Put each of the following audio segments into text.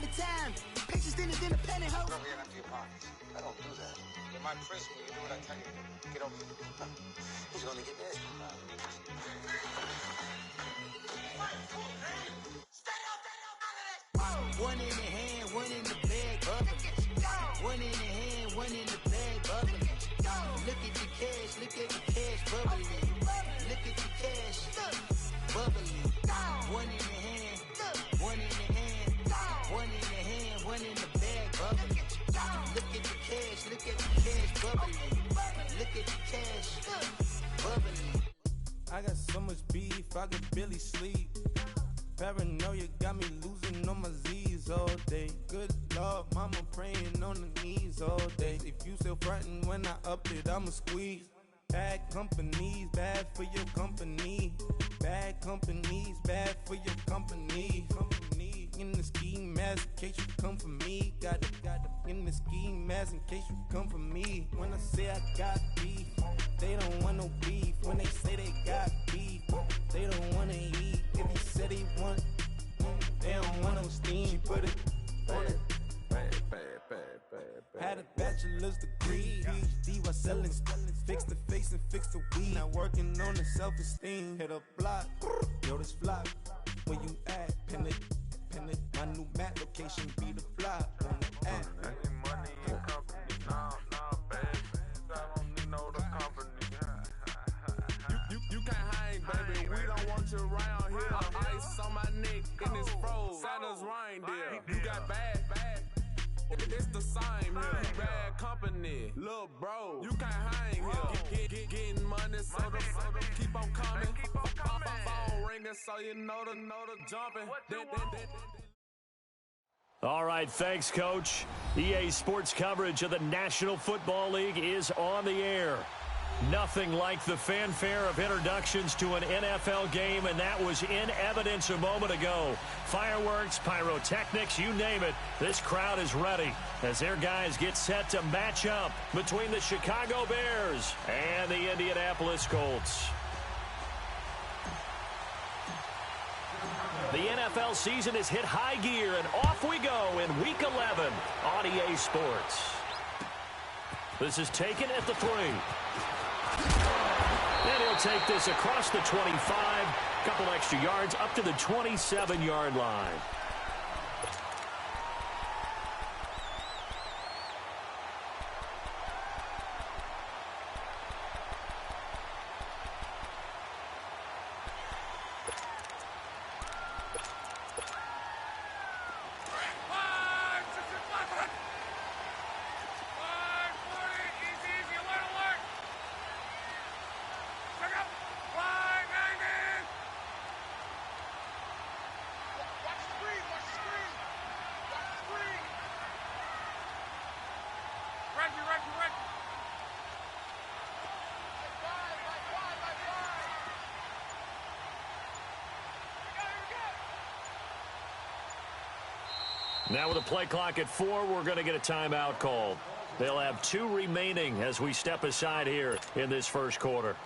out of town. Pictures in his independent hoe. Get over here and empty your pockets. I don't do that. In my prison, you do what I tell you to do. Get over here. He's gonna get this. One in the hand, one in the bag, bubbling. One in the hand, one in the bag, bubbling. Look at the cash, look at the cash, bubbling. Look at the cash, bubbling. One in the hand, one in the hand, one in the hand, one in the bag, bubbling. Look at the cash, look at the cash, bubbling. Look at the cash, bubbling. I got so much beef, I could barely sleep. Paranoia got me losing on my Z's all day. Good Lord, mama praying on the knees all day. If you still frontin' when I up it, I'ma squeeze. Bad companies, bad for your company. Bad companies, bad for your company. Company in the ski mask in case you come for me. Got it in the ski mask in case you come for me. When I say I got beef, they don't want no beef. When they say they got beef, they don't wanna eat. If he said he want, they don't want no steam. She put it on it. Had a bachelor's degree, PhD while selling. Fix the face and fix the weed. Now working on the self-esteem. Hit a block, yo this flop. Where you at? Pin it. My new map location be the flop. On the app. Money in company, no, baby. I don't need no other company. You can't hang, baby. We don't want you around here. Ice on my neck in this froze. Santa's reindeer. You got bad. It's the same here. Bad company, little bro. You can't hang here. Getting money, so the keep on coming. Phone ringing, so you know the jumping. All right, thanks, Coach. EA Sports coverage of the National Football League is on the air. Nothing like the fanfare of introductions to an NFL game, and that was in evidence a moment ago. Fireworks, pyrotechnics, you name it. This crowd is ready as their guys get set to match up between the Chicago Bears and the Indianapolis Colts. The NFL season has hit high gear, and off we go in Week 11 on EA Sports. This is taken at the 3. And he'll take this across the 25, couple extra yards up to the 27-yard line. Now with a play clock at 4, we're going to get a timeout called. They'll have 2 remaining as we step aside here in this first quarter.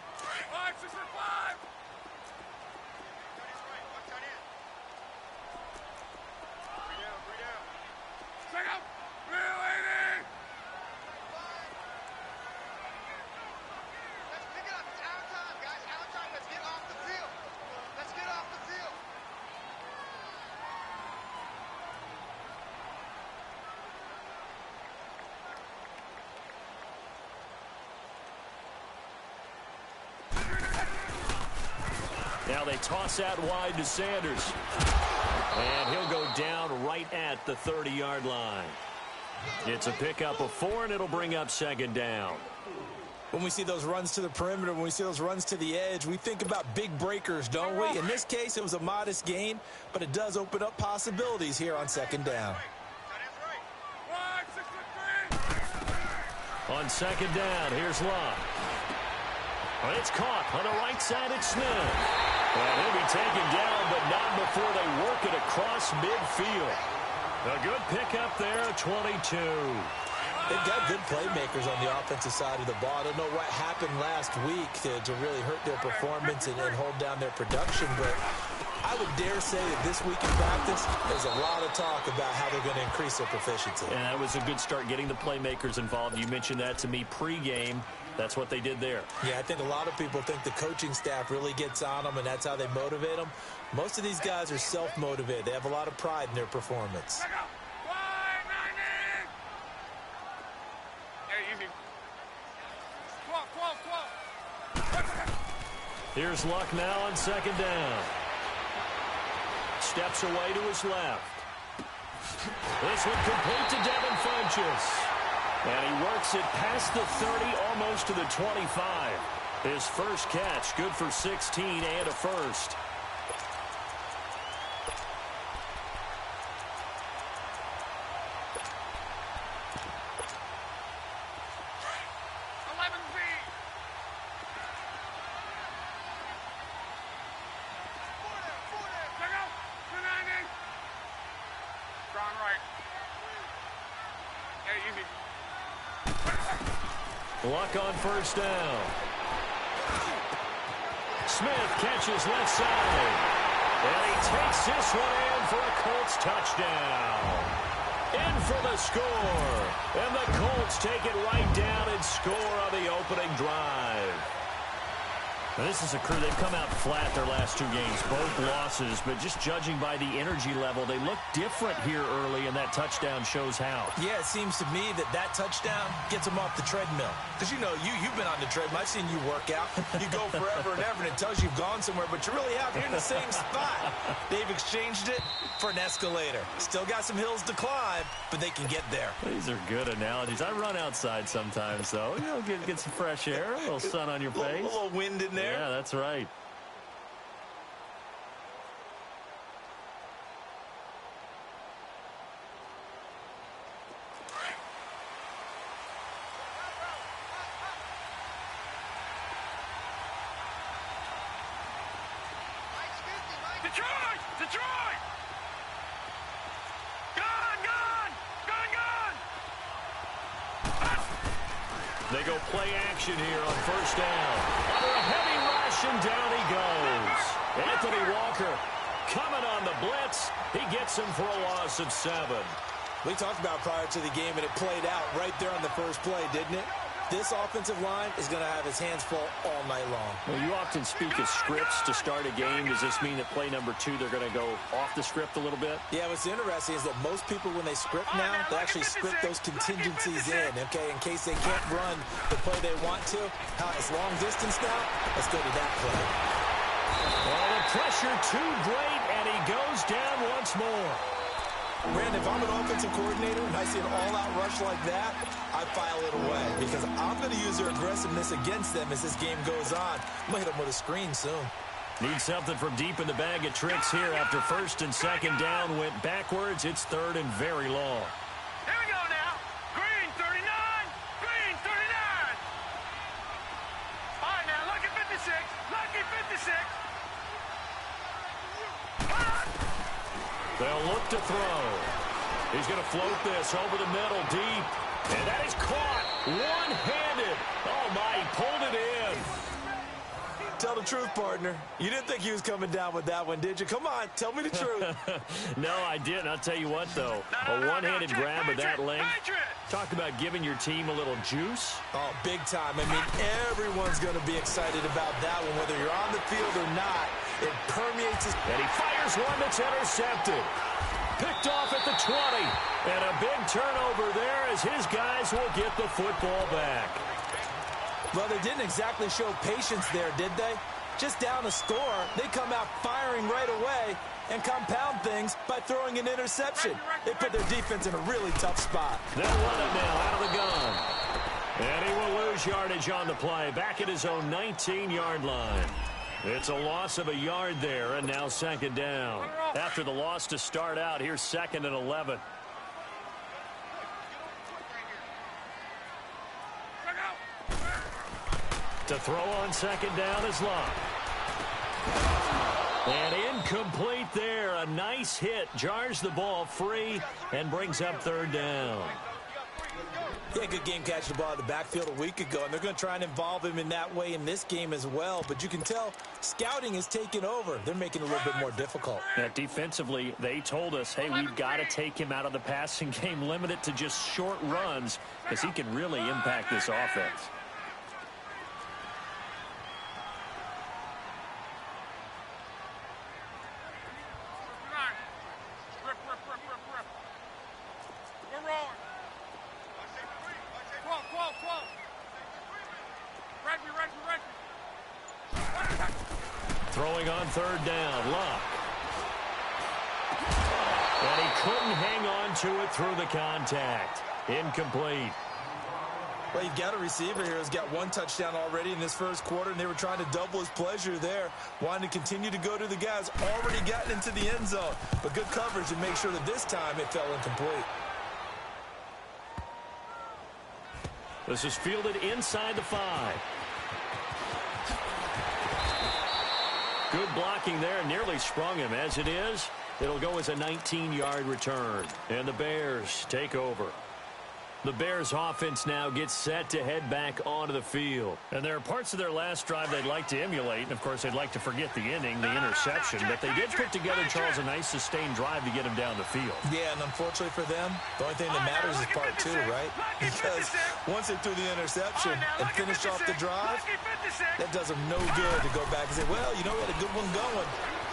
Now they toss out wide to Sanders. And he'll go down right at the 30-yard line. It's a pickup of 4, and it'll bring up second down. When we see those runs to the perimeter, when we see those runs to the edge, we think about big breakers, don't we? In this case, it was a modest gain, but it does open up possibilities here on second down. On second down, here's Love. And it's caught on the right side at Smith. And he'll be taken down, but not before they work it across midfield. A good pickup there, 22. They've got good playmakers on the offensive side of the ball. I don't know what happened last week to really hurt their performance and hold down their production, but I would dare say that this week in practice, there's a lot of talk about how they're going to increase their proficiency. And that was a good start, getting the playmakers involved. You mentioned that to me pregame. That's what they did there. Yeah, I think a lot of people think the coaching staff really gets on them, and that's how they motivate them. Most of these guys are self-motivated. They have a lot of pride in their performance. Here's Luck now on second down. Steps away to his left. This one complete to Devin Funchess. And he works it past the 30, almost to the 25. His first catch, good for 16 and a first. Luck on first down. Smith catches left side. And he takes this one in for a Colts touchdown. In for the score. And the Colts take it right down and score on the opening drive. Now, this is a crew, they've come out flat their last two games, both losses, but just judging by the energy level, they look different here early, and that touchdown shows how. Yeah, it seems to me that touchdown gets them off the treadmill. Because, you know, you've been on the treadmill. I've seen you work out. You go forever and ever, and it tells you you've gone somewhere, but you're really out here in the same spot. They've exchanged it for an escalator. Still got some hills to climb, but they can get there. These are good analogies. I run outside sometimes, though. You know, get some fresh air, a little sun on your face. A little wind in there. Yeah, that's right. Detroit! They go play action here on first down. Under a heavy rush, and down he goes. Anthony Walker coming on the blitz. He gets him for a loss of 7. We talked about prior to the game, and it played out right there on the first play, didn't it? This offensive line is going to have his hands full all night long. Well, you often speak of scripts to start a game. Does this mean that play number 2, they're going to go off the script a little bit? Yeah, what's interesting is that most people, when they script now, they actually script those contingencies in, okay, in case they can't run the play they want to. It's long distance now. Let's go to that play. Well, the pressure too great, and he goes down once more. Brandon, if I'm an offensive coordinator and I see an all-out rush like that, I file it away because I'm going to use their aggressiveness against them as this game goes on. I'm going to hit them with a screen soon. Need something from deep in the bag of tricks here after first and second down went backwards. It's third and very long. Here we go now. Green 39. Green 39. All right, now, lucky 56. Lucky 56. They'll look to throw. He's going to float this over the middle deep. And that is caught one-handed. Oh, my, he pulled it in. Tell the truth, partner. You didn't think he was coming down with that one, did you? Come on, tell me the truth. No, I didn't. I'll tell you what, though. A one-handed grab of that length. Talk about giving your team a little juice. Oh, big time. I mean, everyone's going to be excited about that one, whether you're on the field or not. It permeates his... And he fires one that's intercepted. Picked off at the 20. And a big turnover there as his guys will get the football back. Well, they didn't exactly show patience there, did they? Just down a score, they come out firing right away and compound things by throwing an interception. They put their defense in a really tough spot. They'll run it now out of the gun. And he will lose yardage on the play, back at his own 19-yard line. It's a loss of a yard there, and now second down. After the loss to start out, here's second and 11. To throw on second down is Luck. And incomplete there. A nice hit. Jars the ball free and brings up third down. Yeah, good game catching the ball in the backfield a week ago, and they're going to try and involve him in that way in this game as well. But you can tell scouting is taking over. They're making it a little bit more difficult. Yeah, defensively, they told us, hey, we've got to take him out of the passing game, limit it to just short runs, because he can really impact this offense. Throwing on third down, Luck. And he couldn't hang on to it through the contact. Incomplete. Well, you've got a receiver here who's got one touchdown already in this first quarter, and they were trying to double his pleasure there, wanting to continue to go to the guys already gotten into the end zone. But good coverage to make sure that this time it fell incomplete. This is fielded inside the 5. Good blocking there, nearly sprung him. As it is, it'll go as a 19-yard return. And the Bears take over. The Bears offense now gets set to head back onto the field. And there are parts of their last drive they'd like to emulate. And, of course, they'd like to forget the inning, the interception. But they did put together, Charles, a nice sustained drive to get him down the field. Yeah, and unfortunately for them, the only thing that matters is part 2, right? Because once they threw the interception and finished off the drive, that does them no good to go back and say, well, you know, we had a good one going.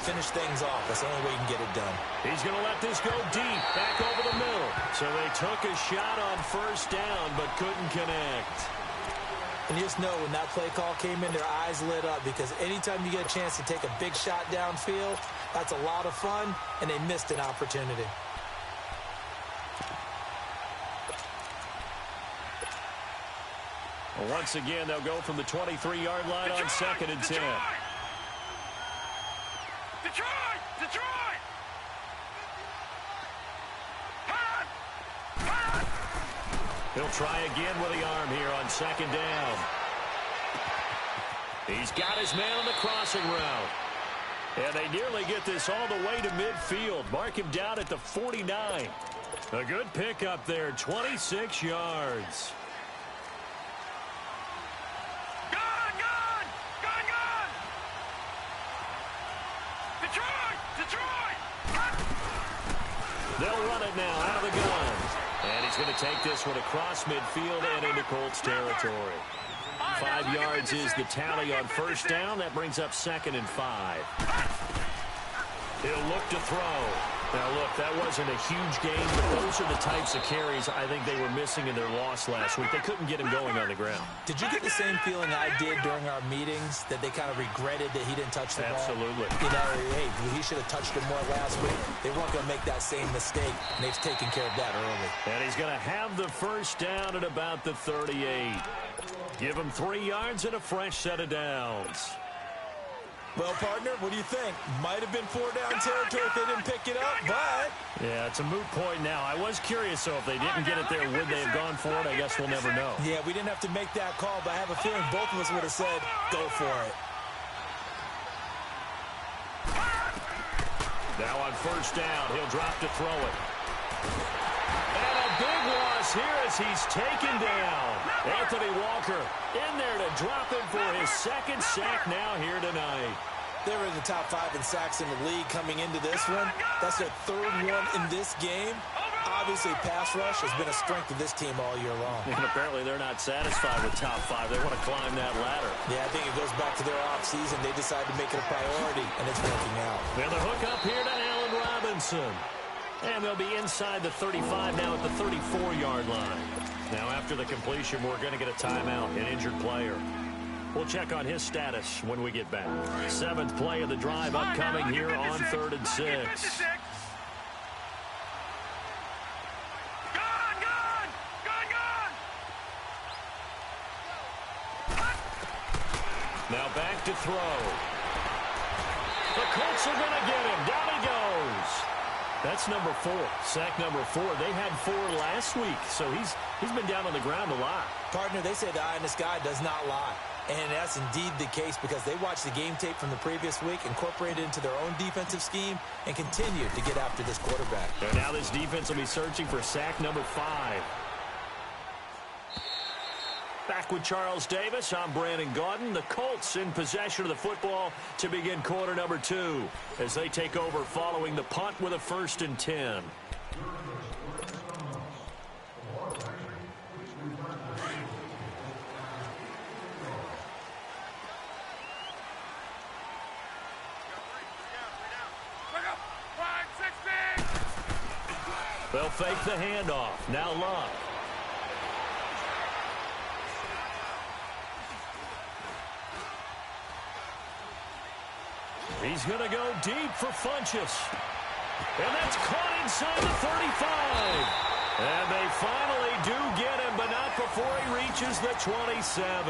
Finish things off. That's the only way you can get it done. He's going to let this go deep, back over the middle. So they took a shot on first down, but couldn't connect. And you just know when that play call came in, their eyes lit up, because anytime you get a chance to take a big shot downfield, that's a lot of fun, and they missed an opportunity. Well, once again, they'll go from the 23-yard line on 2nd and 10. Detroit! He'll try again with the arm here on 2nd down. He's got his man on the crossing route. And they nearly get this all the way to midfield. Mark him down at the 49. A good pickup there, 26 yards. They'll run it now out of the gun. And he's going to take this one across midfield and into Colts territory. 5 yards is the tally on first down. That brings up 2nd and 5. He'll look to throw. Now, look, that wasn't a huge game, but those are the types of carries I think they were missing in their loss last week. They couldn't get him going on the ground. Did you get the same feeling I did during our meetings, that they kind of regretted that he didn't touch the ball? Absolutely. You know, hey, he should have touched it more last week. They weren't going to make that same mistake, and they've taken care of that early. And he's going to have the first down at about the 38. Give him 3 yards and a fresh set of downs. Well, partner, what do you think? Might have been 4-down territory if they didn't pick it up, but... Yeah, it's a moot point now. I was curious, though, if they didn't get it there, would they have gone for it? I guess we'll never know. Yeah, we didn't have to make that call, but I have a feeling both of us would have said, go for it. Now on first down, he'll drop to throw it. And a big loss here as he's taken down. Anthony Walker in there to drop him for his 2nd sack now here tonight. They were in the top 5 in sacks in the league coming into this one. That's their 3rd one in this game. Obviously, pass rush has been a strength of this team all year long. And apparently they're not satisfied with top 5. They want to climb that ladder. Yeah, I think it goes back to their offseason. They decided to make it a priority, and it's working out. And the hook up here to Allen Robinson. And they'll be inside the 35 now at the 34-yard line. Now, after the completion, we're going to get a timeout, an injured player. We'll check on his status when we get back. 7th play of the drive upcoming here on 3rd and 6. Now back to throw. The Colts are going to get him. Down he goes. That's number 4. Sack number 4. They had 4 last week, so he's been down on the ground a lot. Partner, they say the eye in the sky does not lie. And that's indeed the case, because they watched the game tape from the previous week, incorporated it into their own defensive scheme, and continued to get after this quarterback. And now this defense will be searching for sack number 5. Back with Charles Davis, I'm Brandon Gaudin. The Colts in possession of the football to begin quarter number 2 as they take over following the punt with a 1st and 10. They'll fake the handoff. Now Luck. He's going to go deep for Funchess. And that's caught inside the 35. And they finally do get him, but not before he reaches the 27.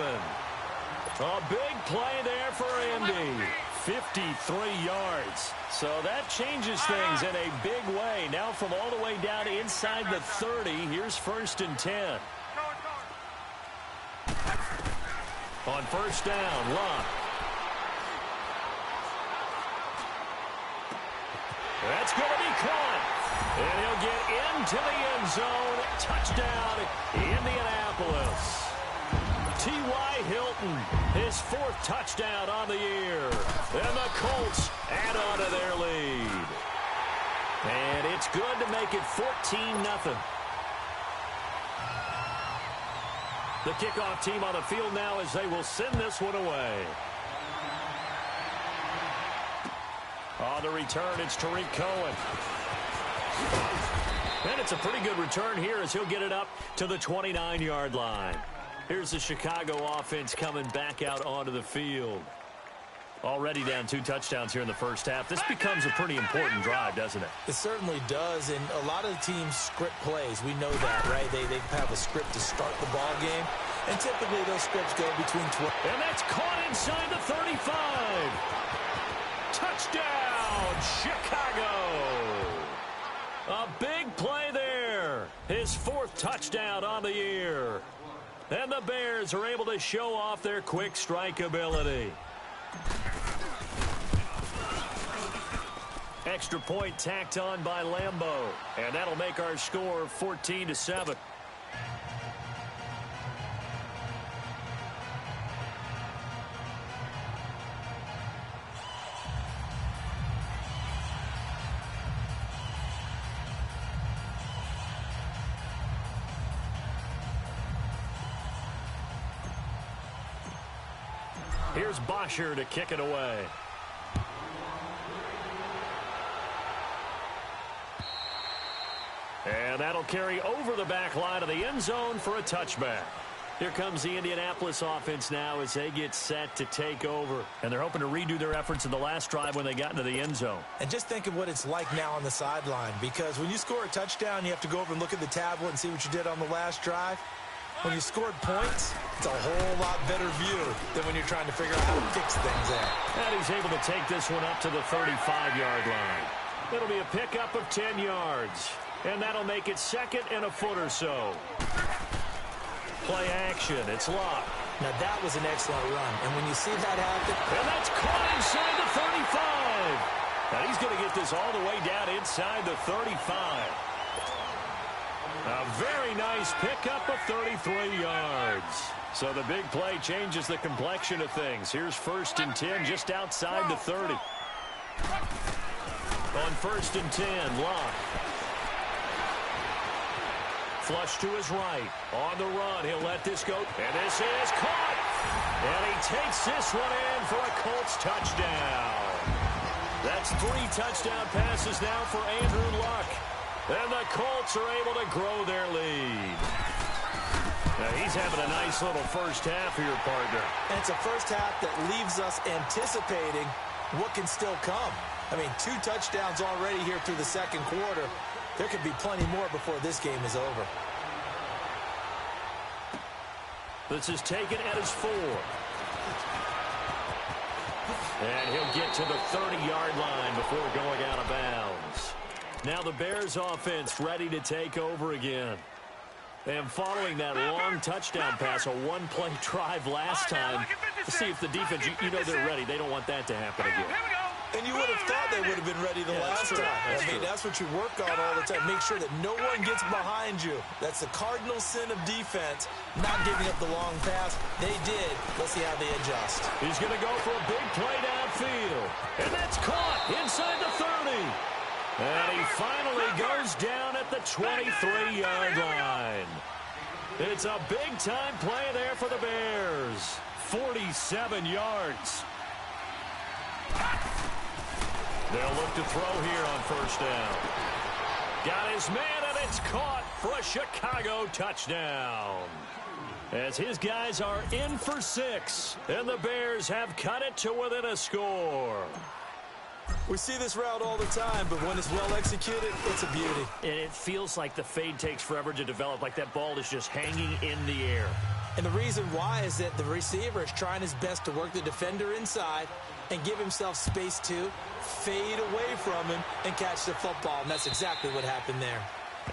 A big play there for Indy. 53 yards. So that changes things in a big way. Now from all the way down inside the 30, here's 1st and 10. On 1st down, Luck. That's going to be caught. And he'll get into the end zone. Touchdown, Indianapolis. T.Y. Hilton, his 4th touchdown on the year. And the Colts add on to their lead. And it's good to make it 14-0. The kickoff team on the field now as they will send this one away. On the return, it's Tariq Cohen. And it's a pretty good return here as he'll get it up to the 29-yard line. Here's the Chicago offense coming back out onto the field. Already down 2 touchdowns here in the first half. This becomes a pretty important drive, doesn't it? It certainly does, and a lot of the teams script plays. We know that, right? They have a script to start the ball game, and typically those scripts go between 12. And that's caught inside the 35. Touchdown, Chicago. A big play there. His 4th touchdown on the year. And the Bears are able to show off their quick strike ability. Extra point tacked on by Lambeau. And that'll make our score 14-7. Here's Bosher to kick it away. And that'll carry over the back line of the end zone for a touchback. Here comes the Indianapolis offense now as they get set to take over. And they're hoping to redo their efforts in the last drive when they got into the end zone. And just think of what it's like now on the sideline, because when you score a touchdown, you have to go over and look at the tablet and see what you did on the last drive. When you scored points, it's a whole lot better view than when you're trying to figure out how to fix things out. And he's able to take this one up to the 35-yard line. It'll be a pickup of 10 yards. And that'll make it 2nd and a foot or so. Play action. It's Luck. Now that was an excellent run. And when you see that happen. And that's caught inside the 35. Now he's going to get this all the way down inside the 35. A very nice pickup of 33 yards. So the big play changes the complexion of things. Here's 1st and 10 just outside the 30. On 1st and 10, Luck. Flush to his right. On the run, he'll let this go. And this is caught. And he takes this one in for a Colts touchdown. That's 3 touchdown passes now for Andrew Luck. And the Colts are able to grow their lead. Now he's having a nice little first half here, partner. And it's a first half that leaves us anticipating what can still come. I mean, 2 touchdowns already here through the second quarter. There could be plenty more before this game is over. This is taken at his 4. And he'll get to the 30-yard line before going out of bounds. Now the Bears offense ready to take over again. And following that long touchdown pass, a one-play drive last time, let's see if the defense, you know they're ready. They don't want that to happen again. And you would have thought they would have been ready the last time. I mean, that's what you work on all the time. Make sure that no one gets behind you. That's the cardinal sin of defense, not giving up the long pass. They did. Let's see how they adjust. He's going to go for a big play downfield. And that's caught inside the 30. And he finally goes down at the 23-yard line. It's a big-time play there for the Bears. 47 yards. They'll look to throw here on first down. Got his man, and it's caught for a Chicago touchdown. As his guys are in for 6, and the Bears have cut it to within a score. We see this route all the time, but when it's well executed, it's a beauty. And it feels like the fade takes forever to develop, like that ball is just hanging in the air. And the reason why is that the receiver is trying his best to work the defender inside and give himself space to fade away from him and catch the football. And that's exactly what happened there.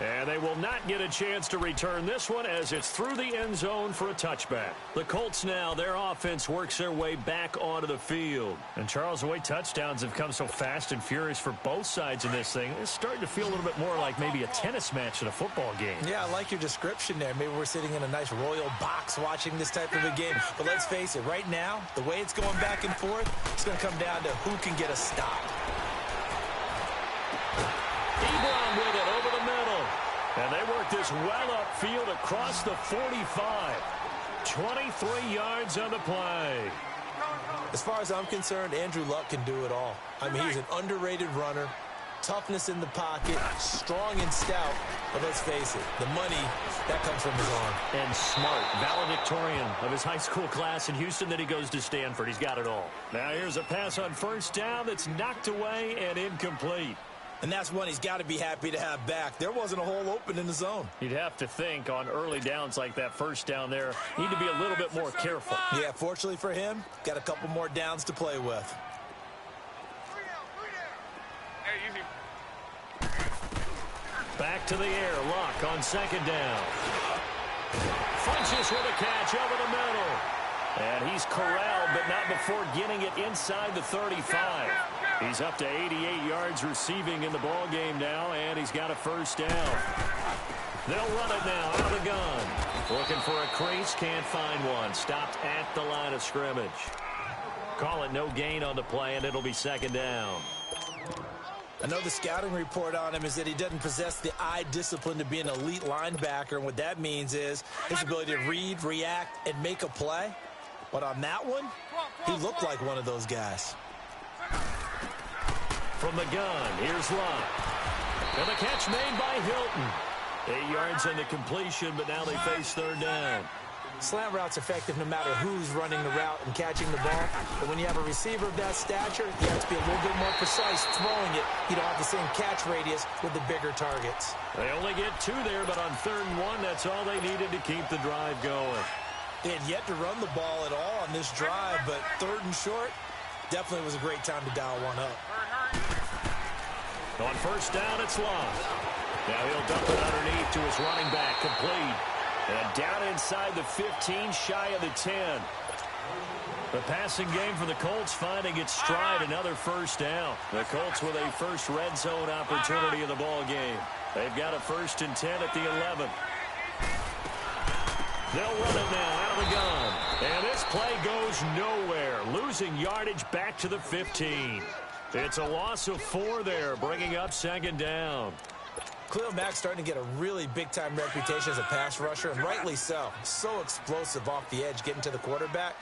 And they will not get a chance to return this one as it's through the end zone for a touchback. The Colts now, their offense works their way back onto the field. And Charles, the way touchdowns have come so fast and furious for both sides in this thing, it's starting to feel a little bit more like maybe a tennis match in a football game. Yeah, I like your description there. Maybe we're sitting in a nice royal box watching this type of a game. But let's face it, right now, the way it's going back and forth, it's going to come down to who can get a stop. Ebron with it over the middle. And they work this well upfield across the 45. 23 yards on the play. As far as I'm concerned, Andrew Luck can do it all. I mean, he's an underrated runner. Toughness in the pocket, strong and stout. But let's face it, the money, that comes from his arm. And smart, valedictorian of his high school class in Houston. Then he goes to Stanford. He's got it all. Now here's a pass on first down that's knocked away and incomplete. And that's one he's got to be happy to have back. There wasn't a hole open in the zone. You'd have to think on early downs like that first down there, need to be a little bit more careful. Yeah, fortunately for him, got a couple more downs to play with. Back to the air, Luck on second down. Funches with a catch over the middle. And he's corralled, but not before getting it inside the 35. He's up to 88 yards receiving in the ball game now, and he's got a first down. They'll run it now out of the gun. Looking for a crease, can't find one. Stopped at the line of scrimmage. Call it no gain on the play, and it'll be second down. I know the scouting report on him is that he doesn't possess the eye discipline to be an elite linebacker, and what that means is his ability to read, react, and make a play. But on that one, he looked like one of those guys. From the gun, here's Luck. And the catch made by Hilton. 8 yards on the completion, but now they face third down. Slant route's effective no matter who's running the route and catching the ball. But when you have a receiver of that stature, you have to be a little bit more precise throwing it. You don't have the same catch radius with the bigger targets. They only get 2 there, but on 3rd and 1, that's all they needed to keep the drive going. They had yet to run the ball at all on this drive, but 3rd and short, definitely was a great time to dial one up. On first down, it's Luck. Now he'll dump it underneath to his running back, complete. And down inside the 15, shy of the 10. The passing game for the Colts finding its stride, another first down. The Colts with a first red zone opportunity in the ball game. They've got a 1st and 10 at the 11. They'll run it now out of the gun. And this play goes nowhere, losing yardage back to the 15. It's a loss of 4 there, bringing up second down. Khalil Mack's starting to get a really big-time reputation as a pass rusher, and rightly so. So explosive off the edge, getting to the quarterback.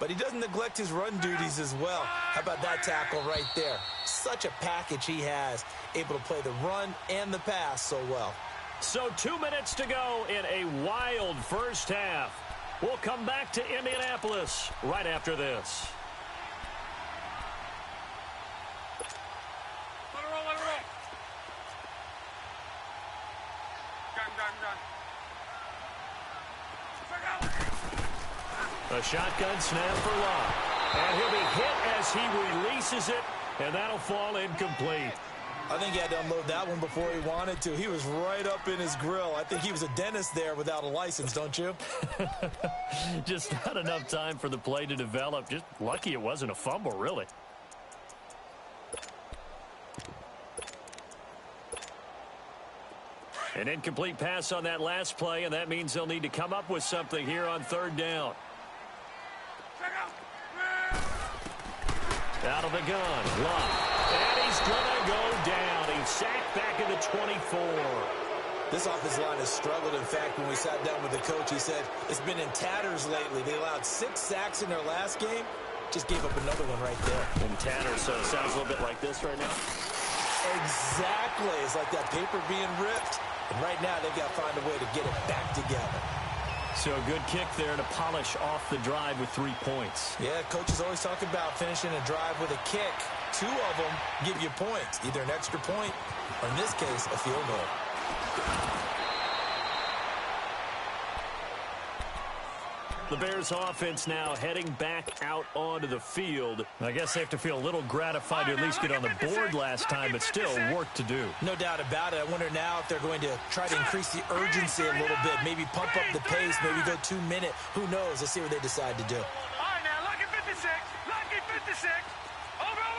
But he doesn't neglect his run duties as well. How about that tackle right there? Such a package he has, able to play the run and the pass so well. So 2 minutes to go in a wild first half. We'll come back to Indianapolis right after this. A shotgun snap for Luck. And he'll be hit as he releases it, and that'll fall incomplete. I think he had to unload that one before he wanted to. He was right up in his grill. I think he was a dentist there without a license, don't you? Just not enough time for the play to develop. Just lucky it wasn't a fumble, really. An incomplete pass on that last play, and that means they'll need to come up with something here on third down. Out of the gun, Love. And he's going to go down. He's sacked back at the 24. This offensive line has struggled. In fact, when we sat down with the coach, he said it's been in tatters lately. They allowed 6 sacks in their last game. Just gave up another one right there. In tatters, so it sounds a little bit like this right now. Exactly. It's like that paper being ripped. And right now, they've got to find a way to get it back together. So a good kick there to polish off the drive with 3 points. Yeah, coaches always talk about finishing a drive with a kick. 2 of them give you points, either an extra point or, in this case, a field goal. The Bears offense now heading back out onto the field. I guess they have to feel a little gratified to at least get on the board last time, but still work to do. No doubt about it. I wonder now if they're going to try to increase the urgency a little bit, maybe pump up the pace, maybe go 2 minute. Who knows? Let's see what they decide to do. All right, now, lucky 56. Lucky 56. Over.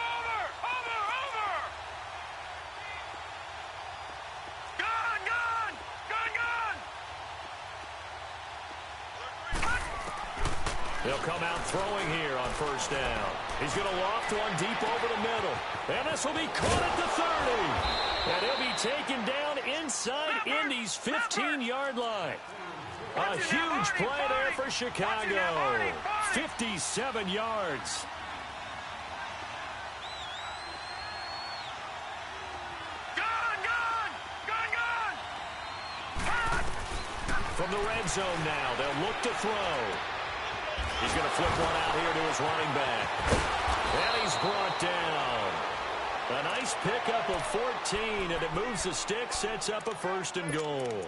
They'll come out throwing here on first down. He's going to loft one deep over the middle. And this will be caught at the 30. And he'll be taken down inside Indy's 15-yard line. A huge play there for Chicago. 57 yards. From the red zone now, they'll look to throw. He's going to flip one out here to his running back. And he's brought down. A nice pickup of 14, and it moves the stick, sets up a 1st and goal.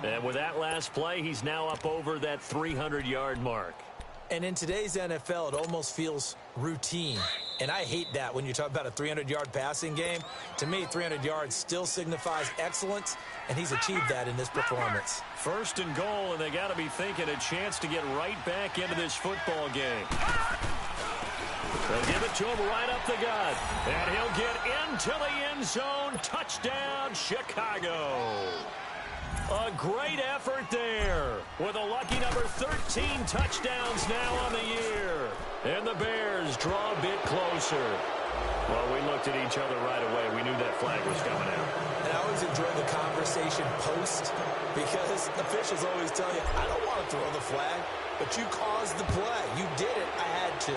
And with that last play, he's now up over that 300-yard mark. And in today's NFL, it almost feels routine. And I hate that when you talk about a 300-yard passing game. To me, 300 yards still signifies excellence, and he's achieved that in this performance. 1st and goal, and they got to be thinking a chance to get right back into this football game. They'll give it to him right up the gut. And he'll get into the end zone. Touchdown, Chicago. A great effort there with a lucky number 13 touchdowns now on the year. And the Bears draw a bit closer. Well, we looked at each other right away. We knew that flag was coming out. And I always enjoy the conversation post because officials always tell you, I don't want to throw the flag, but you caused the play. You did it. I had to.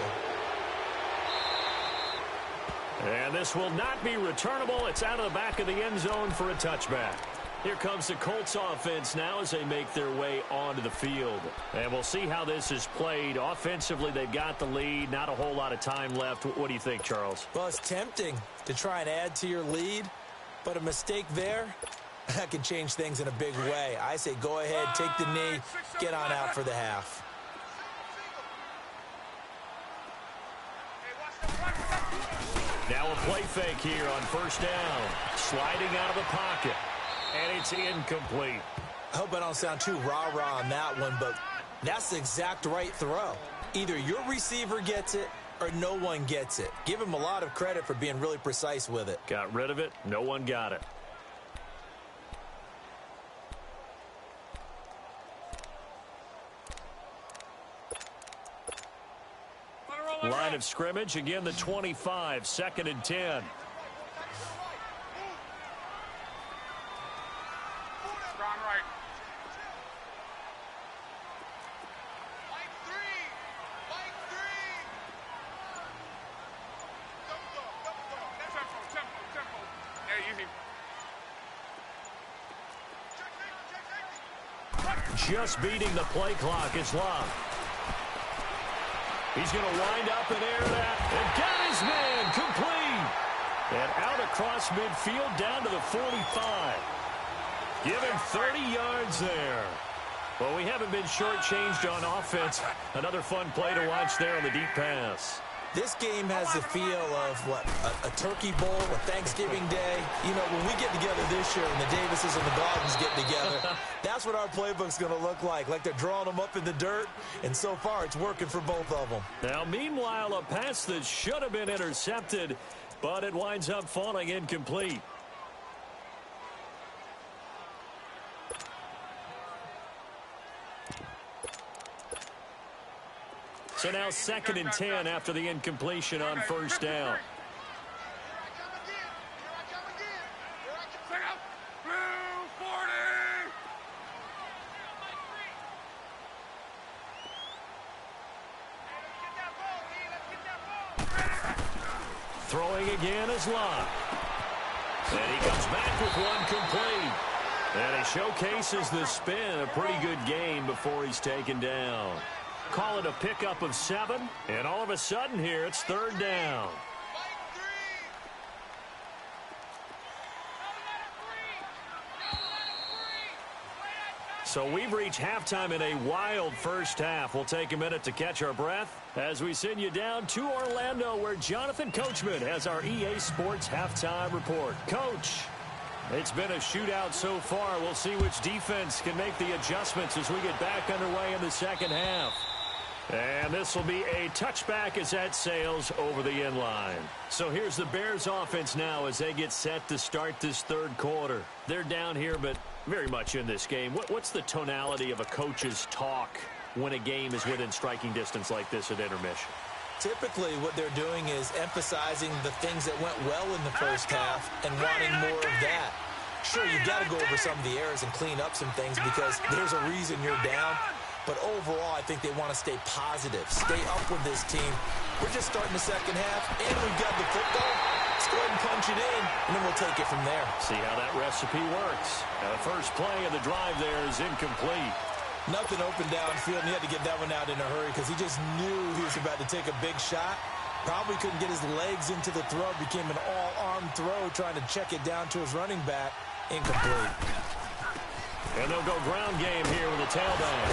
And this will not be returnable. It's out of the back of the end zone for a touchback. Here comes the Colts offense now as they make their way onto the field. And we'll see how this is played. Offensively, they've got the lead. Not a whole lot of time left. What do you think, Charles? Well, it's tempting to try and add to your lead, but a mistake there, that can change things in a big way. I say go ahead, take the knee, get on out for the half. Now a play fake here on first down. Sliding out of the pocket. And it's incomplete. I hope I don't sound too rah-rah on that one, but that's the exact right throw. Either your receiver gets it or no one gets it. Give him a lot of credit for being really precise with it. Got rid of it. No one got it. Line of scrimmage, again the 25, 2nd and 10. Just beating the play clock is Love. He's going to wind up and air that and got his man complete. And out across midfield down to the 45. Give him 30 yards there. Well, we haven't been shortchanged on offense. Another fun play to watch there on the deep pass. This game has the feel of, what, a turkey bowl, a Thanksgiving day. You know, when we get together this year and the Davises and the Gardens get together, that's what our playbook's going to look like they're drawing them up in the dirt, and so far it's working for both of them. Now, meanwhile, a pass that should have been intercepted, but it winds up falling incomplete. So now 2nd and 10 after the incompletion on first down. Throwing again is Locke. And he comes back with one complete. And he showcases the spin. A pretty good game before he's taken down. Call it a pickup of 7. And all of a sudden here, it's 3rd down. So we've reached halftime in a wild first half. We'll take a minute to catch our breath as we send you down to Orlando, where Jonathan Coachman has our EA Sports halftime report. Coach, it's been a shootout so far. We'll see which defense can make the adjustments as we get back underway in the second half. And this will be a touchback as that sails over the end line. So here's the Bears offense now as they get set to start this 3rd quarter. They're down here, but very much in this game. What's the tonality of a coach's talk when a game is within striking distance like this at intermission? Typically, what they're doing is emphasizing the things that went well in the first half and wanting more of that. Sure, you've got to go over some of the errors and clean up some things because there's a reason you're down. But overall, I think they want to stay positive, stay up with this team. We're just starting the second half, and we've got the football. Let's go ahead and punch it in, and then we'll take it from there. See how that recipe works. Now, the first play of the drive there is incomplete. Nothing open downfield, and he had to get that one out in a hurry because he just knew he was about to take a big shot. Probably couldn't get his legs into the throw. Became an all-arm throw, trying to check it down to his running back. Incomplete. And they'll go ground game here with a tailback.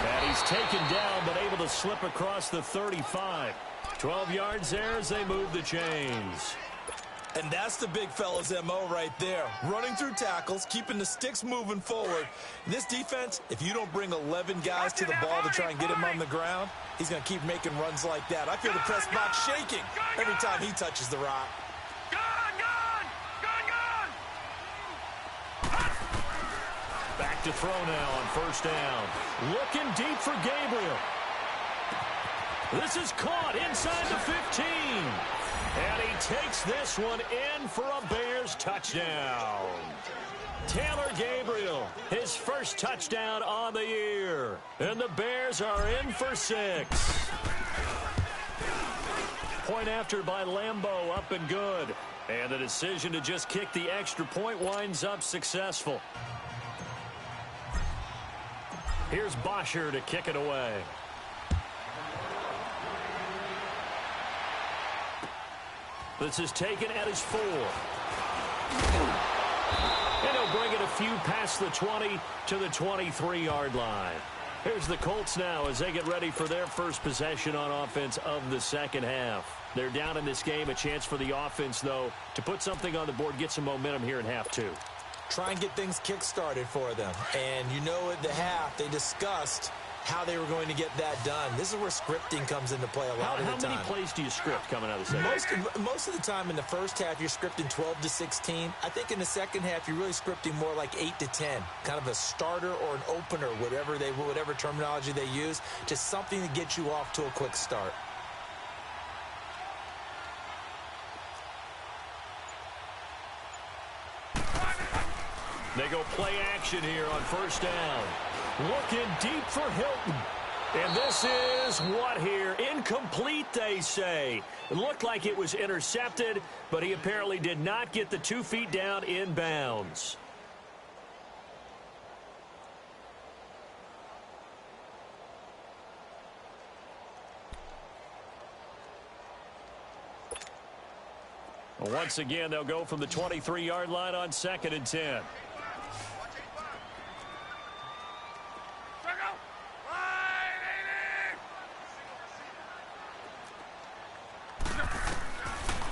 And he's taken down, but able to slip across the 35. 12 yards there as they move the chains. And that's the big fella's MO right there. Running through tackles, keeping the sticks moving forward. This defense, if you don't bring 11 guys to the ball to try and get him on the ground, he's going to keep making runs like that. I feel the press box shaking every time he touches the rock. Back to throw now on first down. Looking deep for Gabriel. This is caught inside the 15. And he takes this one in for a Bears touchdown. Taylor Gabriel, his first touchdown on the year. And the Bears are in for 6. Point after by Lambeau, up and good. And the decision to just kick the extra point winds up successful. Here's Bosher to kick it away. This is taken at his 4. And he'll bring it a few past the 20 to the 23-yard line. Here's the Colts now as they get ready for their first possession on offense of the second half. They're down in this game. A chance for the offense, though, to put something on the board, get some momentum here in half 2. Try and get things kick-started for them. And you know at the half, they discussed how they were going to get that done. This is where scripting comes into play a lot of the time. How many plays do you script coming out of the second half? Most of the time in the first half, you're scripting 12 to 16. I think in the second half, you're really scripting more like 8 to 10. Kind of a starter or an opener, whatever terminology they use. Just something to get you off to a quick start. They go play action here on first down. Looking deep for Hilton. And this is what here? Incomplete, they say. It looked like it was intercepted, but he apparently did not get the 2 feet down in bounds. Once again, they'll go from the 23-yard line on 2nd and 10.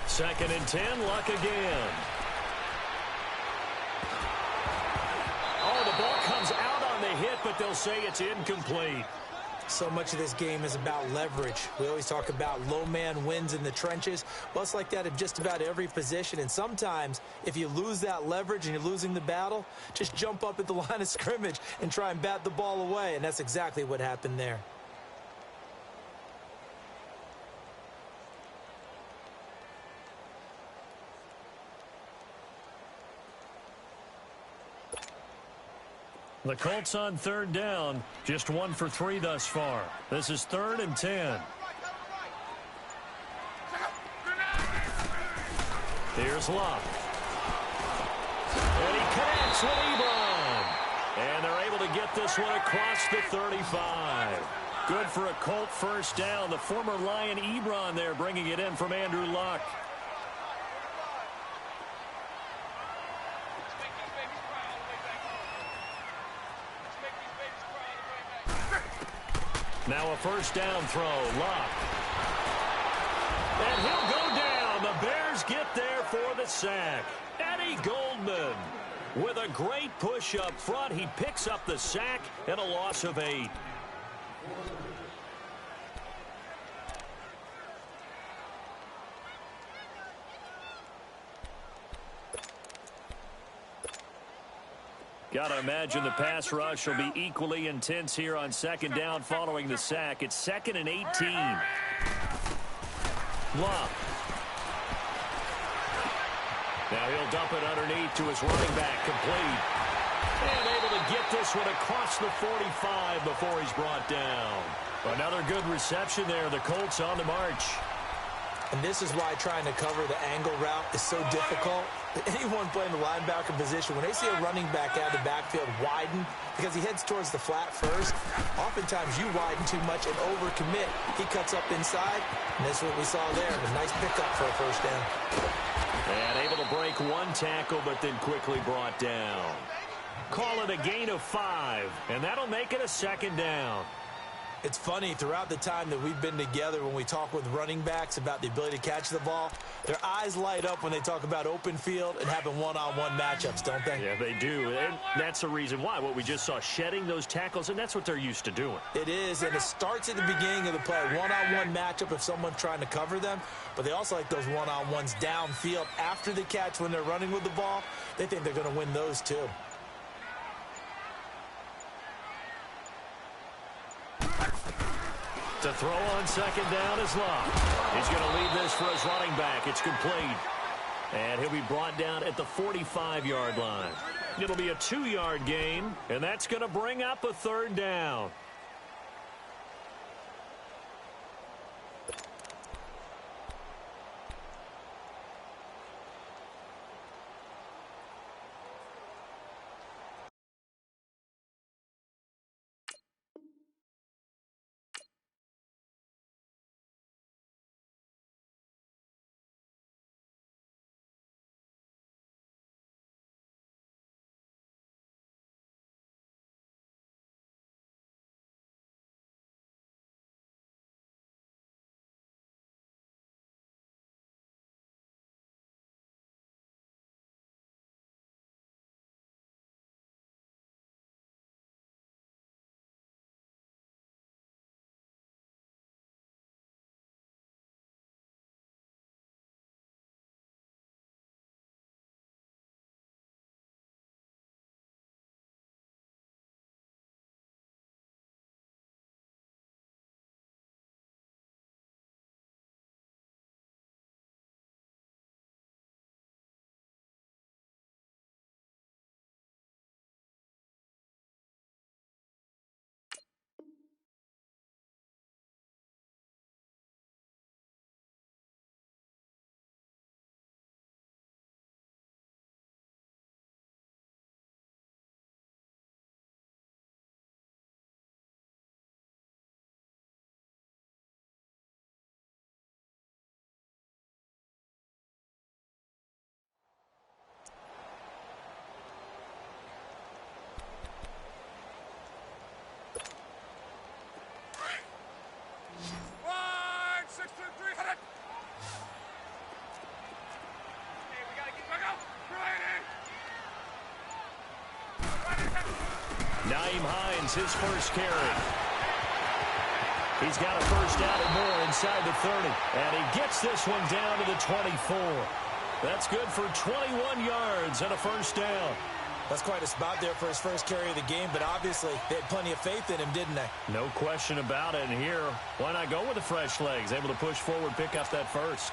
Second and 10, Luck again. Oh, the ball comes out on the hit, but they'll say it's incomplete. So much of this game is about leverage. We always talk about low man wins in the trenches. Well, it's like that in just about every position. And sometimes, if you lose that leverage and you're losing the battle, just jump up at the line of scrimmage and try and bat the ball away. And that's exactly what happened there. The Colts on third down, just 1 for 3 thus far. This is 3rd and 10. Here's Locke. And he connects with Ebron. And they're able to get this one across the 35. Good for a Colt first down. The former Lion Ebron there bringing it in from Andrew Luck. Now a first down throw. Luck. And he'll go down. The Bears get there for the sack. Eddie Goldman with a great push up front. He picks up the sack and a loss of 8. Got to imagine the pass rush will be equally intense here on second down following the sack. It's 2nd and 18. Love. Now he'll dump it underneath to his running back, complete. And able to get this one across the 45 before he's brought down. Another good reception there. The Colts on the march. And this is why trying to cover the angle route is so difficult. Anyone playing the linebacker position, when they see a running back out of the backfield widen because he heads towards the flat first, oftentimes you widen too much and overcommit. He cuts up inside, and that's what we saw there. A nice pickup for a first down. And able to break one tackle, but then quickly brought down. Call it a gain of 5, and that'll make it a second down. It's funny, throughout the time that we've been together, when we talk with running backs about the ability to catch the ball, their eyes light up when they talk about open field and having one-on-one matchups, don't they? Yeah, they do. And that's the reason why. What we just saw, shedding those tackles, and that's what they're used to doing. It is, and it starts at the beginning of the play. One-on-one matchup if someone's trying to cover them, but they also like those one-on-ones downfield after the catch when they're running with the ball. They think they're going to win those too. To throw on second down is Locke. He's going to lead this for his running back. It's complete. And he'll be brought down at the 45-yard line. It'll be a 2-yard gain, and that's going to bring up a 3rd down. Naeem Hines, his first carry. He's got a first down and more inside the 30. And he gets this one down to the 24. That's good for 21 yards and a first down. That's quite a spot there for his first carry of the game, but obviously they had plenty of faith in him, didn't they? No question about it. And here, why not go with the fresh legs? Able to push forward, pick up that first.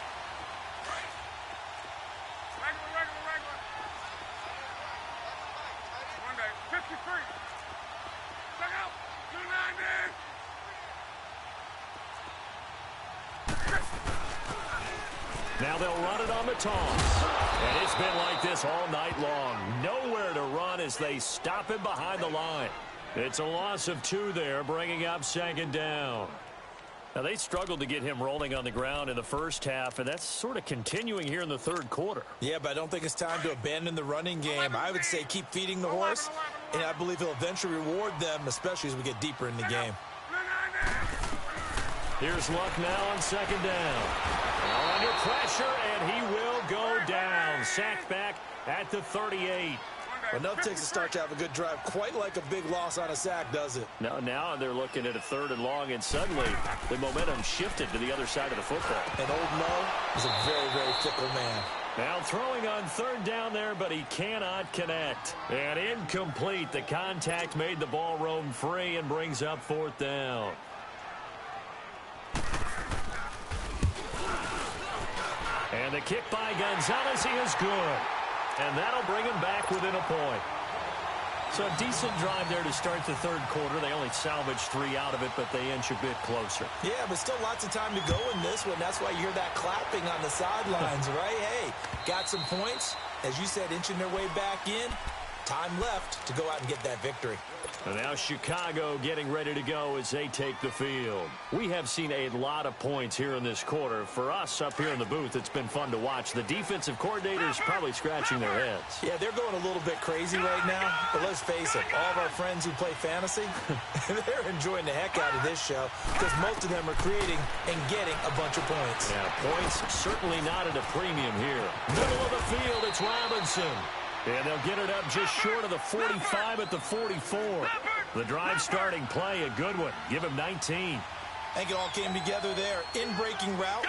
Regular. 53. Now they'll run it on the toss. And it's been like this all night long. Nowhere to run as they stop him behind the line. It's a loss of 2 there, bringing up second down. Now, they struggled to get him rolling on the ground in the first half, and that's sort of continuing here in the third quarter. Yeah, but I don't think it's time to abandon the running game. I would say keep feeding the horse, and I believe he'll eventually reward them, especially as we get deeper in the game. Here's Luck now on second down. Now under pressure, and he will go down. Sacked back at the 38. Enough takes a start to have a good drive. Quite like a big loss on a sack, does it? Now they're looking at a 3rd and long, and suddenly the momentum shifted to the other side of the football. And old Mo is a very, very fickle man. Now throwing on 3rd down there, but he cannot connect. And incomplete. The contact made the ball roam free and brings up 4th down. And the kick by Gonzalez is good. And that'll bring him back within a point. So a decent drive there to start the third quarter. They only salvaged 3 out of it, but they inch a bit closer. Yeah, but still lots of time to go in this one. That's why you hear that clapping on the sidelines, right? Hey, got some points. As you said, inching their way back in. Time left to go out and get that victory. And now Chicago getting ready to go as they take the field. We have seen a lot of points here in this quarter. For us up here in the booth, it's been fun to watch. The defensive coordinators probably scratching their heads. Yeah, they're going a little bit crazy right now. But let's face it, all of our friends who play fantasy, they're enjoying the heck out of this show because most of them are creating and getting a bunch of points. Yeah, points certainly not at a premium here. Middle of the field, it's Robinson. And they'll get it up just short of the 45 at the 44. The drive starting play, a good one. Give him 19. I think it all came together there. In-breaking route,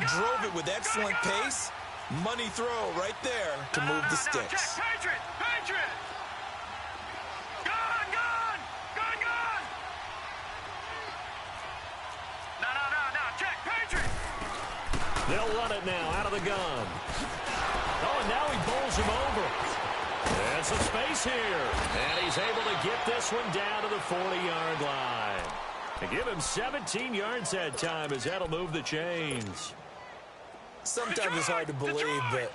drove it with excellent pace. Money throw right there to move the sticks. Patriot! Gone! No, check, Patriot! They'll run it now out of the gun. Oh, and now he bowls him over. There's some space here. And he's able to get this one down to the 40-yard line. To give him 17 yards that time as that'll move the chains. Sometimes it's hard to believe, but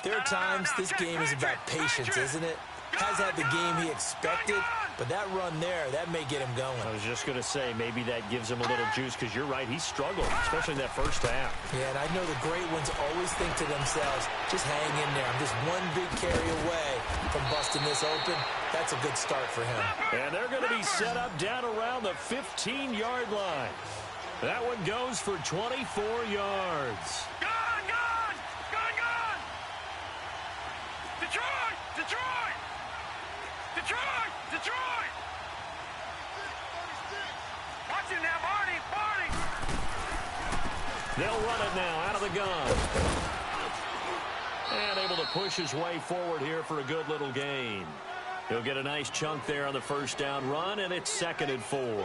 there are times this game is about patience, isn't it? Has had the game he expected, but that run there, that may get him going. I was just going to say, maybe that gives him a little juice, because you're right, he struggled, especially in that first half. Yeah, and I know the great ones always think to themselves, just hang in there. I'm just one big carry away from busting this open. That's a good start for him. And they're going to be set up down around the 15-yard line. That one goes for 24 yards. Gone! Detroit! Watch him now, Barney! They'll run it now out of the gun. And able to push his way forward here for a good little gain. He'll get a nice chunk there on the first down run, and it's 2nd and 4.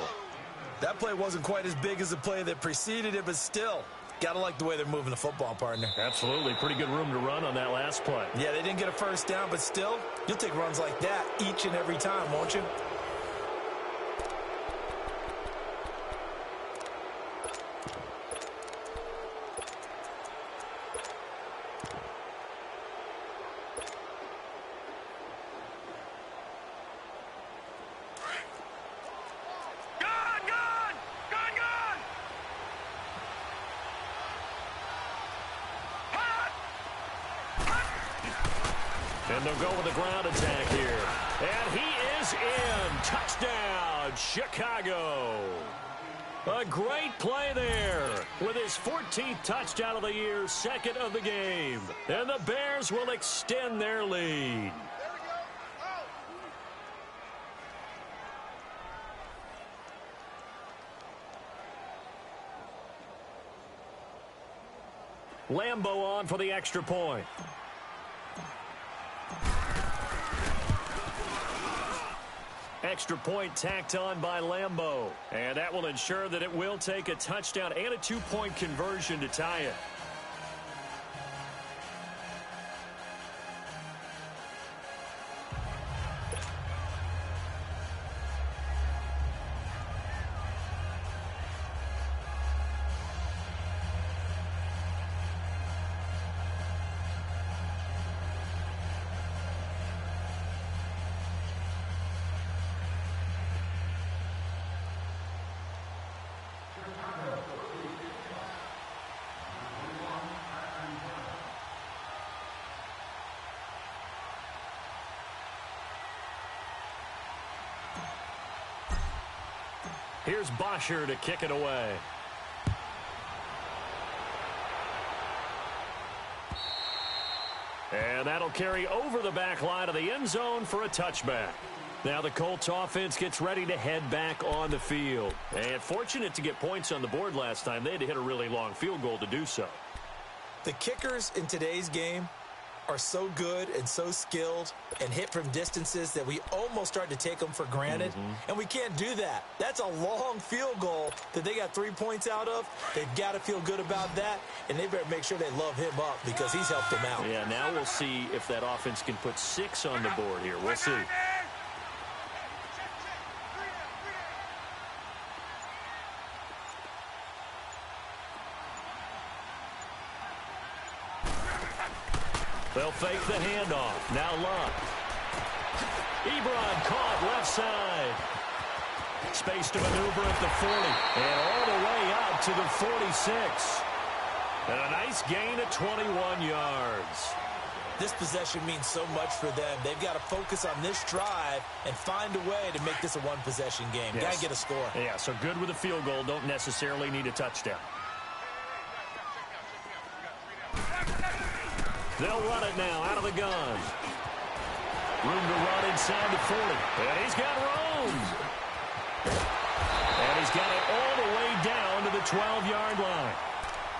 That play wasn't quite as big as the play that preceded it, but still, got to like the way they're moving the football, partner. Absolutely. Pretty good room to run on that last play. Yeah, they didn't get a first down, but still, you'll take runs like that each and every time, won't you? And they'll go with the ground attack here. And he is in. Touchdown, Chicago. A great play there with his 14th touchdown of the year, 2nd of the game. And the Bears will extend their lead. Lambeau on for the extra point. Extra point tacked on by Lambeau. And that will ensure that it will take a touchdown and a 2-point conversion to tie it. Here's Bosher to kick it away. And that'll carry over the back line of the end zone for a touchback. Now the Colts offense gets ready to head back on the field. And fortunate to get points on the board last time. They had to hit a really long field goal to do so. The kickers in today's game are so good and so skilled and hit from distances that we almost start to take them for granted. And we can't do that. That's a long field goal that they got 3 points out of. They've got to feel good about that, and they better make sure they love him up because he's helped them out. Yeah, now we'll see if that offense can put 6 on the board here. We'll see. They'll fake the handoff. Now Luck. Ebron caught left side. Space to maneuver at the 40. And all the way out to the 46. And a nice gain of 21 yards. This possession means so much for them. They've got to focus on this drive and find a way to make this a one-possession game. Yes. Got to get a score. Yeah, so good with a field goal. Don't necessarily need a touchdown. They'll run it now out of the gun. Room to run inside the 40. And he's got room. And he's got it all the way down to the 12-yard line.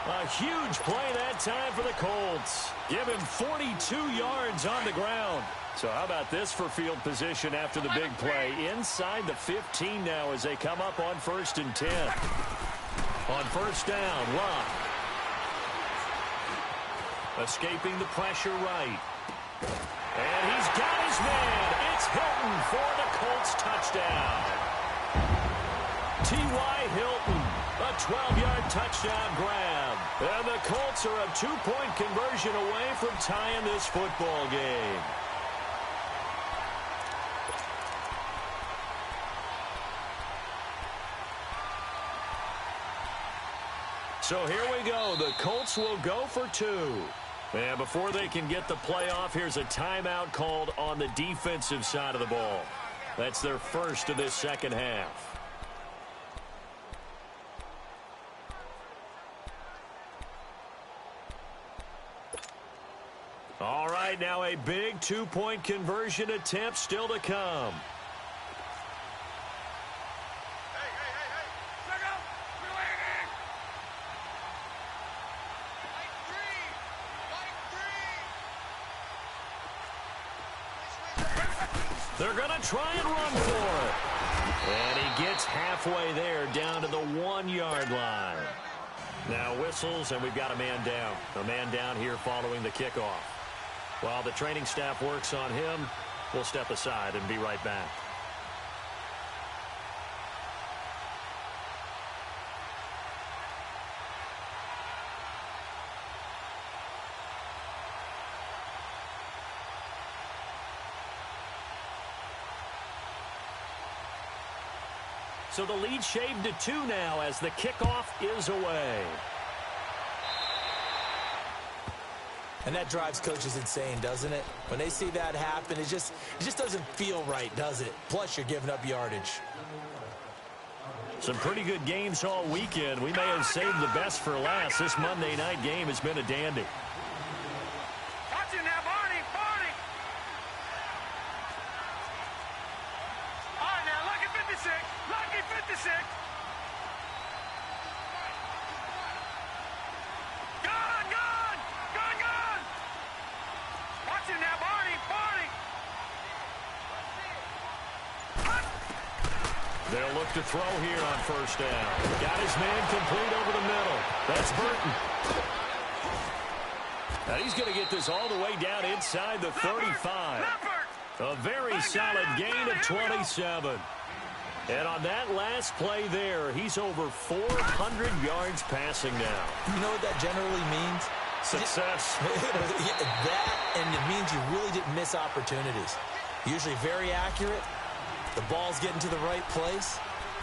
A huge play that time for the Colts. Give him 42 yards on the ground. So how about this for field position after the big play? Inside the 15 now as they come up on 1st and 10. On first down, Luck. Escaping the pressure right. And he's got his man. It's Hilton for the Colts touchdown. T.Y. Hilton, a 12-yard touchdown grab. And the Colts are a 2-point conversion away from tying this football game. So here we go. The Colts will go for 2. And before they can get the play off, here's a timeout called on the defensive side of the ball. That's their first of this second half. All right, now a big 2-point conversion attempt still to come. They're going to try and run for it. And he gets halfway there down to the 1-yard line. Now whistles, and we've got a man down. A man down here following the kickoff. While the training staff works on him, we'll step aside and be right back. So the lead shaved to 2 now as the kickoff is away. And that drives coaches insane, doesn't it? When they see that happen, it just doesn't feel right, does it? Plus, you're giving up yardage. Some pretty good games all weekend. We may have saved the best for last. This Monday night game has been a dandy. Watch it now, Barney. All right, now, lucky 56. Lucky 56. Watch it now, Barney. They'll look to throw here on first down. Got his man complete over the middle. That's Burton. Now he's going to get this all the way down inside the 35. A very solid gain of 27. And on that last play there, he's over 400 yards passing now. You know what that generally means? Success. That, and it means you really didn't miss opportunities. Usually very accurate. The ball's getting to the right place.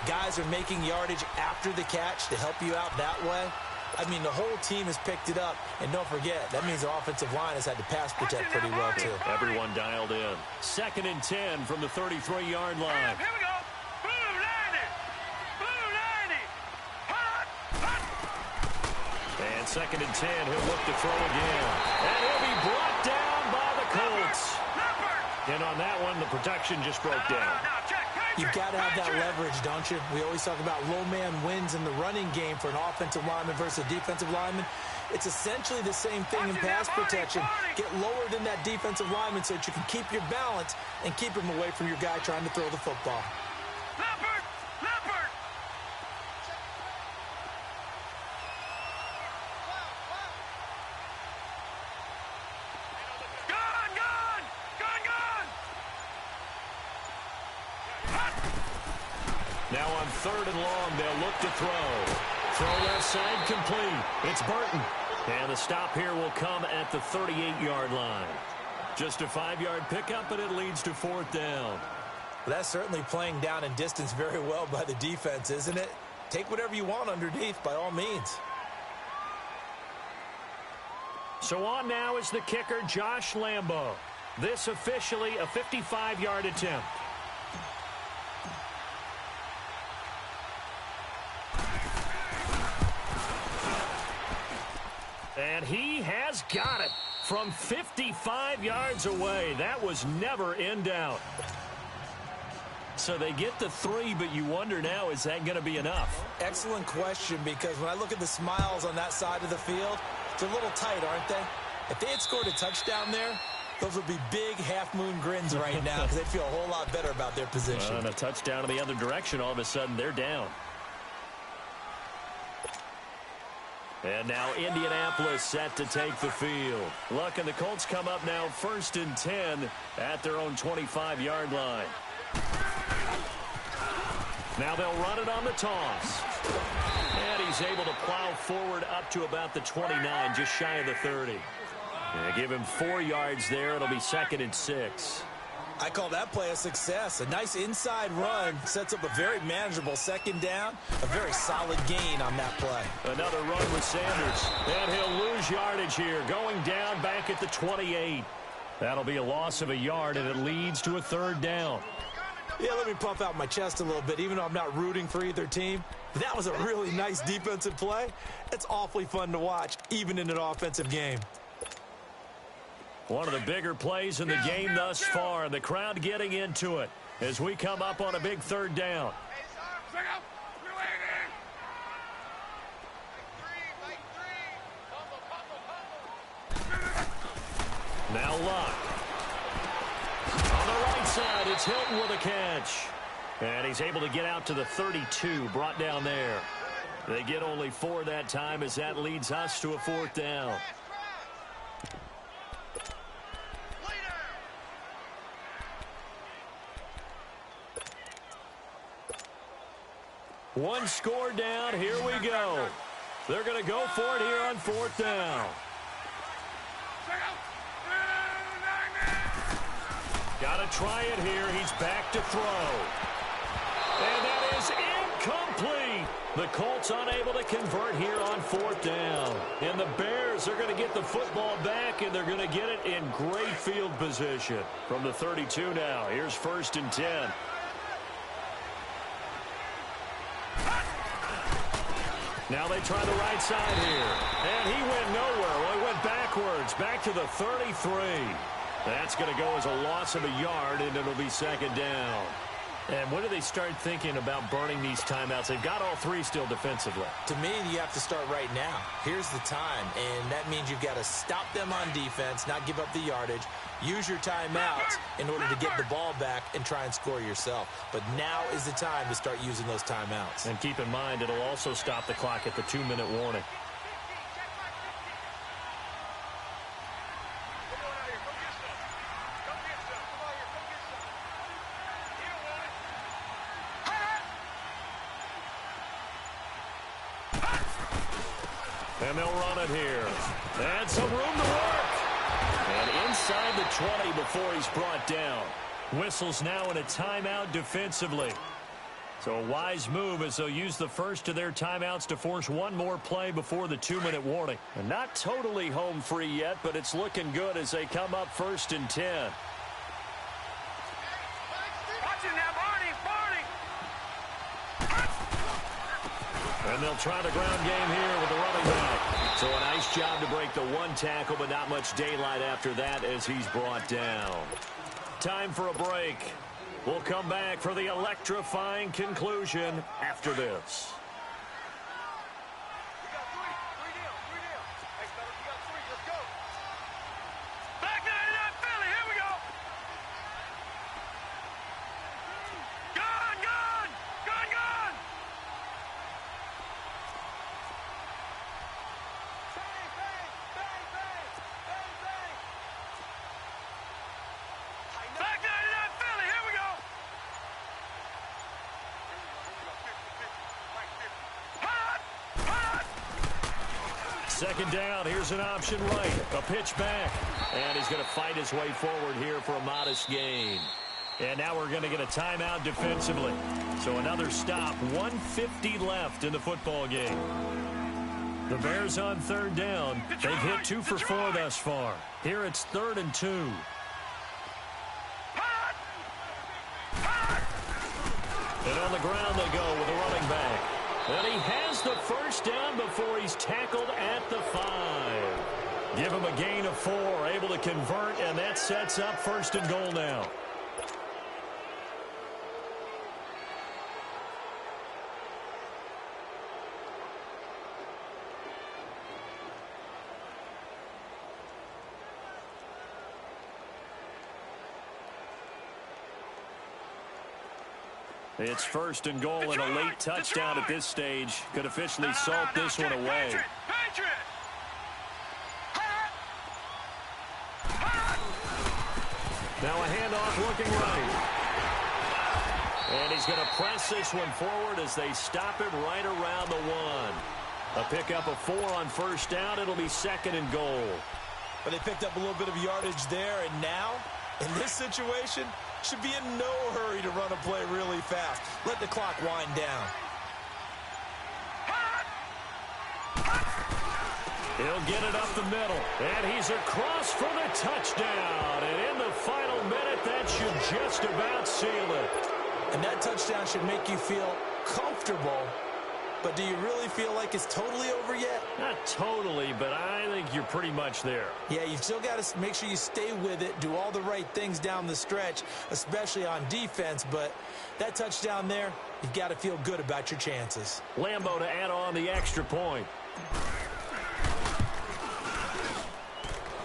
Guys are making yardage after the catch to help you out that way. I mean, the whole team has picked it up. And don't forget, that means the offensive line has had to pass protect pretty well, too. Everyone dialed in. 2nd and 10 from the 33-yard line. Here we go. Boom, landed. Boom. 2nd and 10. He'll look to throw again. And he'll be brought down by the Colts. And on that one, the protection just broke down. You've got to have that leverage, don't you? We always talk about low man wins in the running game for an offensive lineman versus a defensive lineman. It's essentially the same thing in pass protection. Get lower than that defensive lineman so that you can keep your balance and keep him away from your guy trying to throw the football. Now on 3rd and long, they'll look to throw. Throw left side complete. It's Burton. And the stop here will come at the 38-yard line. Just a 5-yard pickup, but it leads to 4th down. Well, that's certainly playing down in distance very well by the defense, isn't it? Take whatever you want underneath, by all means. So on now is the kicker, Josh Lambo. This officially a 55-yard attempt. And he has got it from 55 yards away. That was never in doubt. So they get the 3, but you wonder now, is that going to be enough? Excellent question, because when I look at the smiles on that side of the field, it's a little tight, aren't they? If they had scored a touchdown there, those would be big half-moon grins right now because they'd feel a whole lot better about their position. And a touchdown in the other direction, all of a sudden they're down. And now Indianapolis set to take the field. Look, and the Colts come up now 1st and 10 at their own 25-yard line. Now they'll run it on the toss. And he's able to plow forward up to about the 29, just shy of the 30. And give him 4 yards there. It'll be 2nd and 6. I call that play a success. A nice inside run sets up a very manageable 2nd down. A very solid gain on that play. Another run with Sanders. And he'll lose yardage here. Going down back at the 28. That'll be a loss of a yard, and it leads to a 3rd down. Yeah, let me puff out my chest a little bit, even though I'm not rooting for either team. But that was a really nice defensive play. It's awfully fun to watch, even in an offensive game. One of the bigger plays in the game thus far, and the crowd getting into it as we come up on a big 3rd down. Now Luck. On the right side, it's Hilton with a catch. And he's able to get out to the 32, brought down there. They get only 4 that time as that leads us to a 4th down. One score down. Here we go. They're going to go for it here on 4th down. Got to try it here. He's back to throw. And that is incomplete. The Colts unable to convert here on 4th down. And the Bears are going to get the football back, and they're going to get it in great field position. From the 32 now. Here's 1st and 10. Now they try the right side here. And he went nowhere. Well, he went backwards. Back to the 33. That's going to go as a loss of a yard, and it'll be 2nd down. And when do they start thinking about burning these timeouts? They've got all 3 still defensively. To me, you have to start right now. Here's the time, and that means you've got to stop them on defense, not give up the yardage, use your timeouts in order to get the ball back and try and score yourself. But now is the time to start using those timeouts. And keep in mind, it'll also stop the clock at the 2-minute warning. And they'll run it here. And some room to work. And inside the 20 before he's brought down. Whistles now in a timeout defensively. So a wise move as they'll use the first of their timeouts to force one more play before the 2-minute warning. And not totally home free yet, but it's looking good as they come up 1st and 10. And they'll try the ground game here with the running back. So a nice job to break the one tackle, but not much daylight after that as he's brought down. Time for a break. We'll come back for the electrifying conclusion after this. Second down, here's an option right, a pitch back, and he's going to fight his way forward here for a modest gain. And now we're going to get a timeout defensively. So another stop, 1:50 left in the football game. The Bears on third down. They've hit 2 for 4 thus far. Here it's 3rd and 2. And on the ground they go with a running back. And he has the first down before he's tackled at the 5. Give him a gain of 4, able to convert, and that sets up 1st and goal now. It's 1st and goal, and a late touchdown at this stage could officially salt this one away. Now a handoff looking right. And he's going to press this one forward as they stop him right around the 1. A pickup of 4 on 1st down. It'll be 2nd and goal. But they picked up a little bit of yardage there, and now, in this situation, should be in no hurry to run a play really fast. Let the clock wind down. He'll get it up the middle, and he's across for the touchdown. And in the final minute, that should just about seal it. And that touchdown should make you feel comfortable. But do you really feel like it's totally over yet? Not totally, but I think you're pretty much there. Yeah, you've still got to make sure you stay with it, do all the right things down the stretch, especially on defense. But that touchdown there, you've got to feel good about your chances. Lambo to add on the extra point.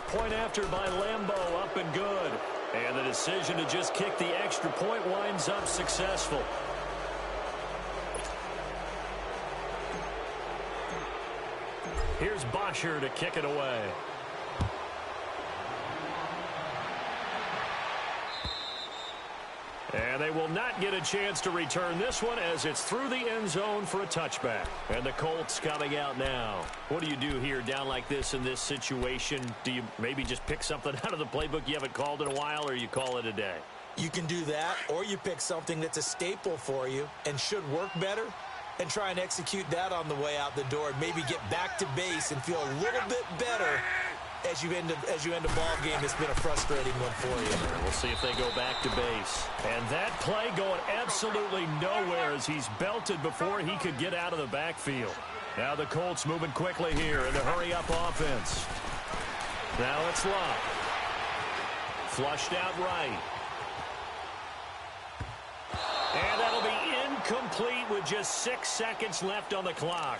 Point after by Lambo, up and good. And the decision to just kick the extra point winds up successful. Here's Bosher to kick it away. And they will not get a chance to return this one as it's through the end zone for a touchback. And the Colts coming out now. What do you do here down like this in this situation? Do you maybe just pick something out of the playbook you haven't called in a while, or you call it a day? You can do that, or you pick something that's a staple for you and should work better and try and execute that on the way out the door and maybe get back to base and feel a little bit better as you end a ball game that's been a frustrating one for you. We'll see if they go back to base. And that play going absolutely nowhere as he's belted before he could get out of the backfield. Now the Colts moving quickly here in the hurry-up offense. Now it's Locke. Flushed out right. And that'll be incomplete with just 6 seconds left on the clock.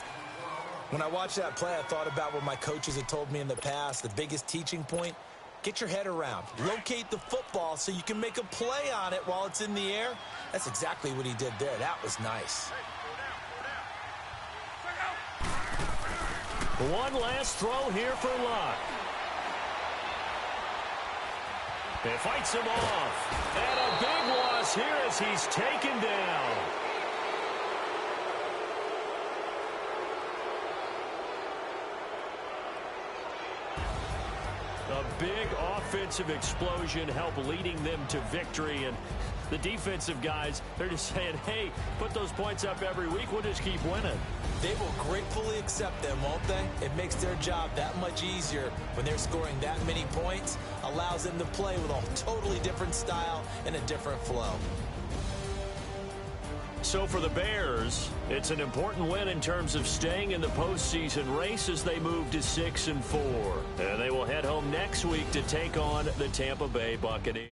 When I watched that play, I thought about what my coaches had told me in the past. The biggest teaching point, get your head around. Locate the football so you can make a play on it while it's in the air. That's exactly what he did there. That was nice. One last throw here for Locke. It fights him off. And a big loss here as he's taken down. A big offensive explosion helped leading them to victory. And the defensive guys, they're just saying, hey, put those points up every week. We'll just keep winning. They will gratefully accept them, won't they? It makes their job that much easier when they're scoring that many points. Allows them to play with a totally different style and a different flow. So for the Bears, it's an important win in terms of staying in the postseason race as they move to 6-4. And they will head home next week to take on the Tampa Bay Buccaneers.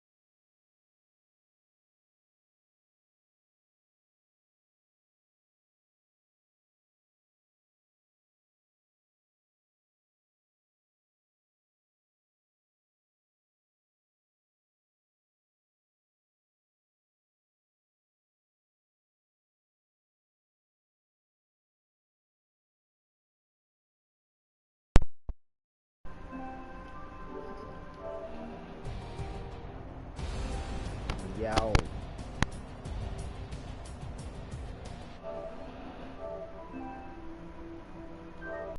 Yo.